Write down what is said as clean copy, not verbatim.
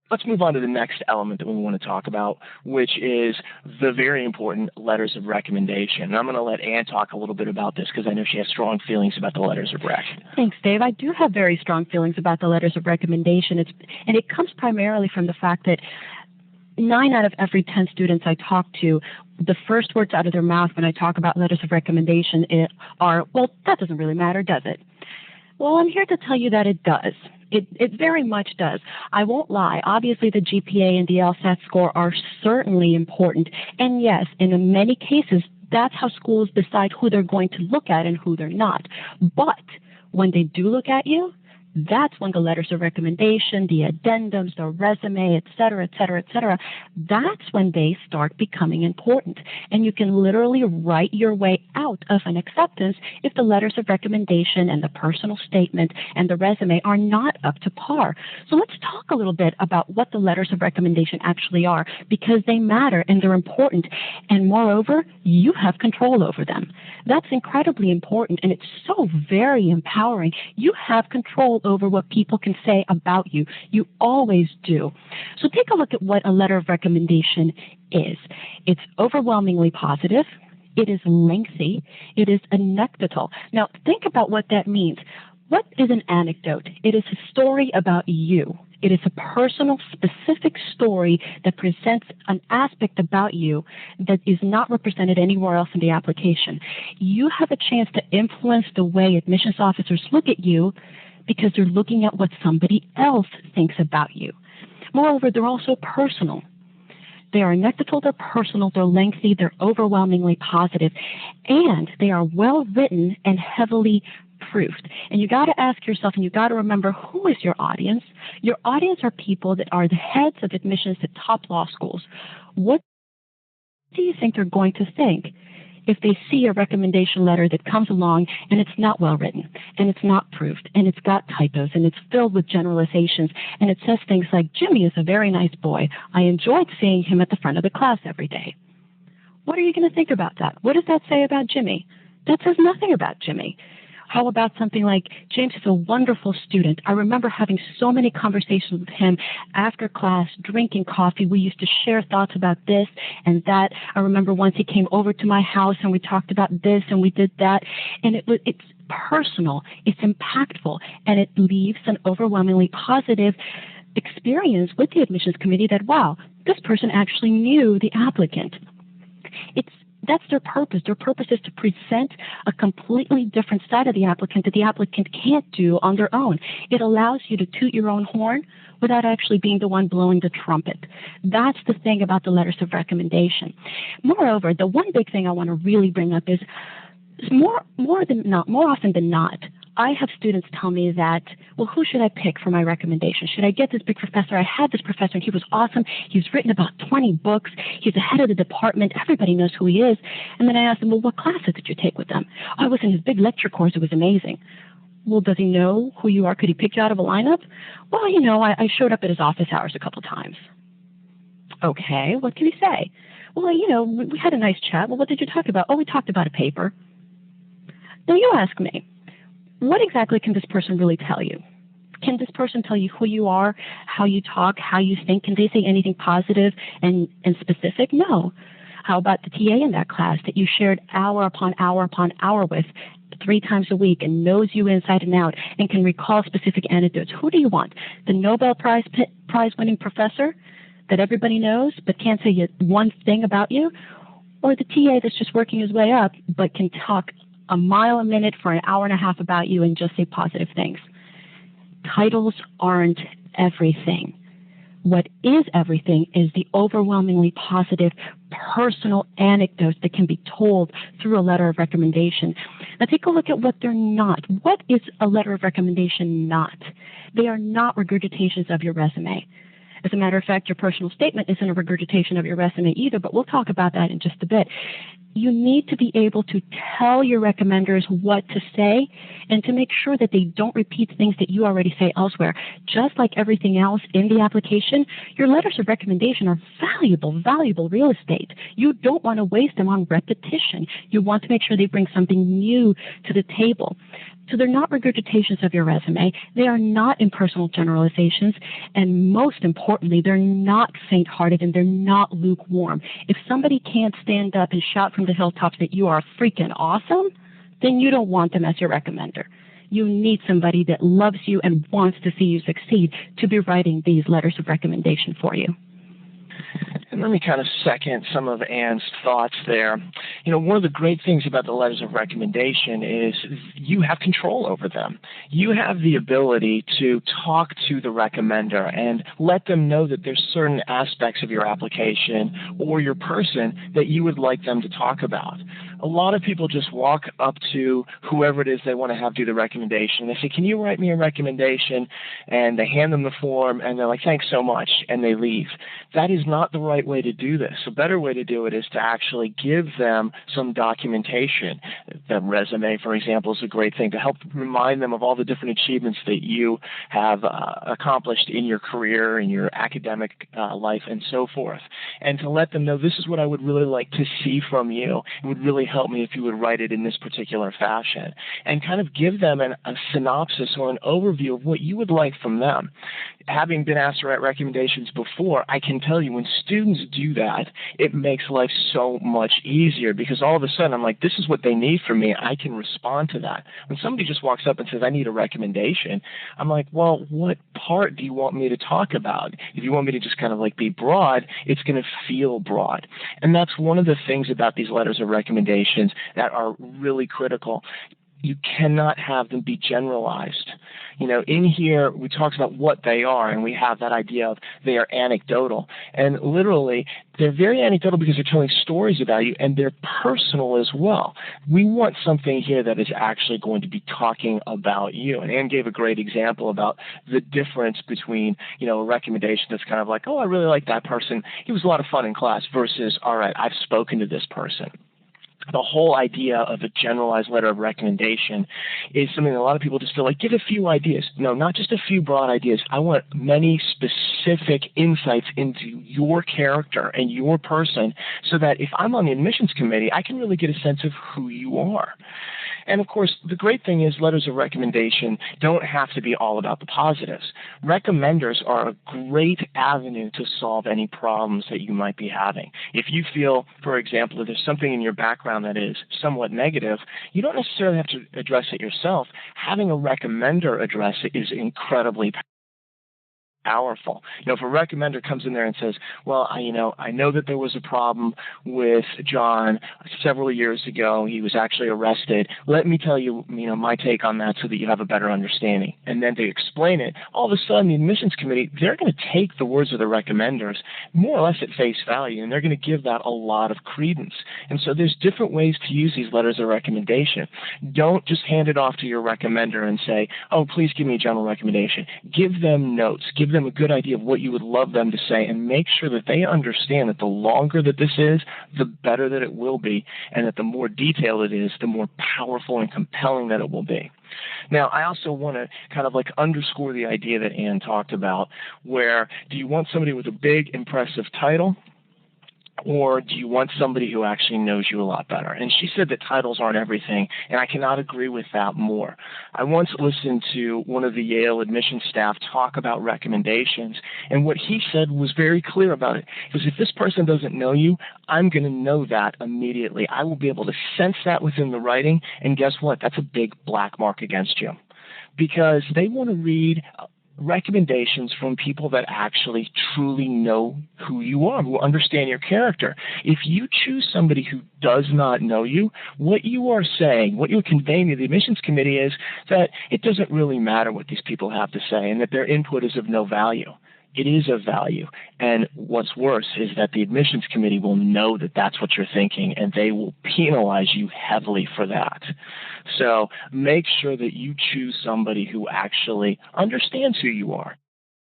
Let's move on to the next element that we want to talk about, which is the very important letters of recommendation. And I'm going to let Ann talk a little bit about this because I know she has strong feelings about the letters of rec. Thanks, Dave. I do have very strong feelings about the letters of recommendation. And it comes primarily from the fact that 9 out of every 10 students I talk to, the first words out of their mouth when I talk about letters of recommendation are, well, that doesn't really matter, does it? Well, I'm here to tell you that it does. It very much does. I won't lie. Obviously, the GPA and the LSAT score are certainly important. And yes, in many cases, that's how schools decide who they're going to look at and who they're not. But when they do look at you, that's when the letters of recommendation, the addendums, the resume, et cetera, that's when they start becoming important. And you can literally write your way out of an acceptance if the letters of recommendation and the personal statement and the resume are not up to par. So let's talk a little bit about what the letters of recommendation actually are, because they matter and they're important. And moreover, you have control over them. That's incredibly important, and it's so very empowering. You have control over what people can say about you. You always do. So take a look at what a letter of recommendation is. It's overwhelmingly positive. It is lengthy. It is anecdotal. Now, think about what that means. What is an anecdote? It is a story about you. It is a personal, specific story that presents an aspect about you that is not represented anywhere else in the application. You have a chance to influence the way admissions officers look at you because they're looking at what somebody else thinks about you. Moreover, they're also personal. They are anecdotal, they're personal, they're lengthy, they're overwhelmingly positive, and they are well written and heavily proofed. And you got to ask yourself, and you got to remember, who is your audience? Your audience are people that are the heads of admissions at top law schools. What do you think they're going to think if they see a recommendation letter that comes along and it's not well written, and it's not proofed, and it's got typos, and it's filled with generalizations, and it says things like, Jimmy is a very nice boy. I enjoyed seeing him at the front of the class every day. What are you going to think about that? What does that say about Jimmy? That says nothing about Jimmy. How about something like, James is a wonderful student. I remember having so many conversations with him after class, drinking coffee. We used to share thoughts about this and that. I remember once he came over to my house and we talked about this and we did that. And it's personal, it's impactful, and it leaves an overwhelmingly positive experience with the admissions committee that, wow, this person actually knew the applicant. That's their purpose. Their purpose is to present a completely different side of the applicant that the applicant can't do on their own. It allows you to toot your own horn without actually being the one blowing the trumpet. That's the thing about the letters of recommendation. Moreover, the one big thing I want to really bring up is more often than not, I have students tell me that, well, who should I pick for my recommendation? Should I get this big professor? I had this professor and he was awesome. He's written about 20 books. He's the head of the department. Everybody knows who he is. And then I asked him, well, what classes did you take with them? Oh, I was in his big lecture course. It was amazing. Well, does he know who you are? Could he pick you out of a lineup? Well, I showed up at his office hours a couple times. Okay, what can he say? Well, we had a nice chat. Well, what did you talk about? Oh, we talked about a paper. Now you ask me, what exactly can this person really tell you? Can this person tell you who you are, how you talk, how you think? Can they say anything positive and specific? No. How about the TA in that class that you shared hour upon hour upon hour with 3 times a week and knows you inside and out and can recall specific anecdotes? Who do you want? The Nobel Prize winning professor that everybody knows but can't say one thing about you? Or the TA that's just working his way up but can talk a mile a minute for an hour and a half about you and just say positive things? Titles aren't everything. What is everything is the overwhelmingly positive personal anecdotes that can be told through a letter of recommendation. Now take a look at what they're not. What is a letter of recommendation not? They are not regurgitations of your resume. As a matter of fact, your personal statement isn't a regurgitation of your resume either, but we'll talk about that in just a bit. you need to be able to tell your recommenders what to say and to make sure that they don't repeat things that you already say elsewhere. Just like everything else in the application, your letters of recommendation are valuable real estate. You don't want to waste them on repetition. You want to make sure they bring something new to the table. So they're not regurgitations of your resume. They are not impersonal generalizations. And most importantly, they're not faint-hearted and they're not lukewarm. If somebody can't stand up and shout from the hilltops that you are freaking awesome, then you don't want them as your recommender. You need somebody that loves you and wants to see you succeed to be writing these letters of recommendation for you. And let me kind of second some of Anne's thoughts there. You know, one of the great things about the letters of recommendation is you have control over them. You have the ability to talk to the recommender and let them know that there's certain aspects of your application or your person that you would like them to talk about. A lot of people just walk up to whoever it is they want to have do the recommendation. They say, can you write me a recommendation? And they hand them the form, and they're like, thanks so much, and they leave. That is not the right way to do this. A better way to do it is to actually give them some documentation. The resume, for example, is a great thing to help remind them of all the different achievements that you have accomplished in your career, in your academic life, and so forth. And to let them know, this is what I would really like to see from you. It would really help me if you would write it in this particular fashion, and kind of give them a synopsis or an overview of what you would like from them. Having been asked to write recommendations before, I can tell you when students do that, it makes life so much easier because all of a sudden I'm like, this is what they need from me. I can respond to that. When somebody just walks up and says, I need a recommendation, I'm like, well, what part do you want me to talk about? If you want me to just kind of like be broad, it's going to feel broad. And that's one of the things about these letters of recommendations that are really critical. You cannot have them be generalized. You know, in here, we talked about what they are, and we have that idea of they are anecdotal. And literally, they're very anecdotal because they're telling stories about you, and they're personal as well. We want something here that is actually going to be talking about you. And Anne gave a great example about the difference between, you know, a recommendation that's kind of like, oh, I really like that person. He was a lot of fun in class versus, all right, I've spoken to this person. The whole idea of a generalized letter of recommendation is something that a lot of people just feel like, give a few ideas. No, not just a few broad ideas. I want many specific insights into your character and your person so that if I'm on the admissions committee, I can really get a sense of who you are. And of course, the great thing is letters of recommendation don't have to be all about the positives. Recommenders are a great avenue to solve any problems that you might be having. If you feel, for example, that there's something in your background that is somewhat negative, you don't necessarily have to address it yourself. Having a recommender address it is incredibly powerful. You know, if a recommender comes in there and says, well, I know that there was a problem with John several years ago. He was actually arrested. Let me tell you, my take on that so that you have a better understanding. And then they explain it. All of a sudden, the admissions committee, they're going to take the words of the recommenders more or less at face value, and they're going to give that a lot of credence. And so there's different ways to use these letters of recommendation. Don't just hand it off to your recommender and say, oh, please give me a general recommendation. Give them notes. Give them a good idea of what you would love them to say, and make sure that they understand that the longer that this is, the better that it will be, and that the more detailed it is, the more powerful and compelling that it will be. Now, I also want to kind of like underscore the idea that Anne talked about, where do you want somebody with a big, impressive title, or do you want somebody who actually knows you a lot better? And she said that titles aren't everything, and I cannot agree with that more. I once listened to one of the Yale admissions staff talk about recommendations, and what he said was very clear about it. Because if this person doesn't know you, I'm going to know that immediately. I will be able to sense that within the writing, and guess what? That's a big black mark against you. Because they want to read recommendations from people that actually truly know who you are, who understand your character. If you choose somebody who does not know you, what you are saying, what you're conveying to the admissions committee is that it doesn't really matter what these people have to say and that their input is of no value. It is of value. And what's worse is that the admissions committee will know that that's what you're thinking, and they will penalize you heavily for that. So make sure that you choose somebody who actually understands who you are.